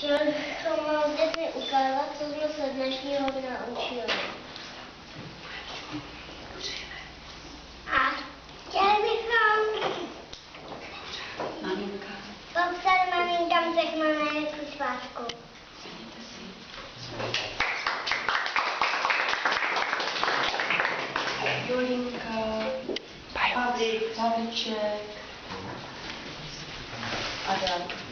Chtěl bychom vám s dětmi ukázat, co jsme se dnešního dne učili. A chtěli bychom popsat maminkám všechno nejlepší svátku. Jolinka, Pavlík, Pavlíček, Adam.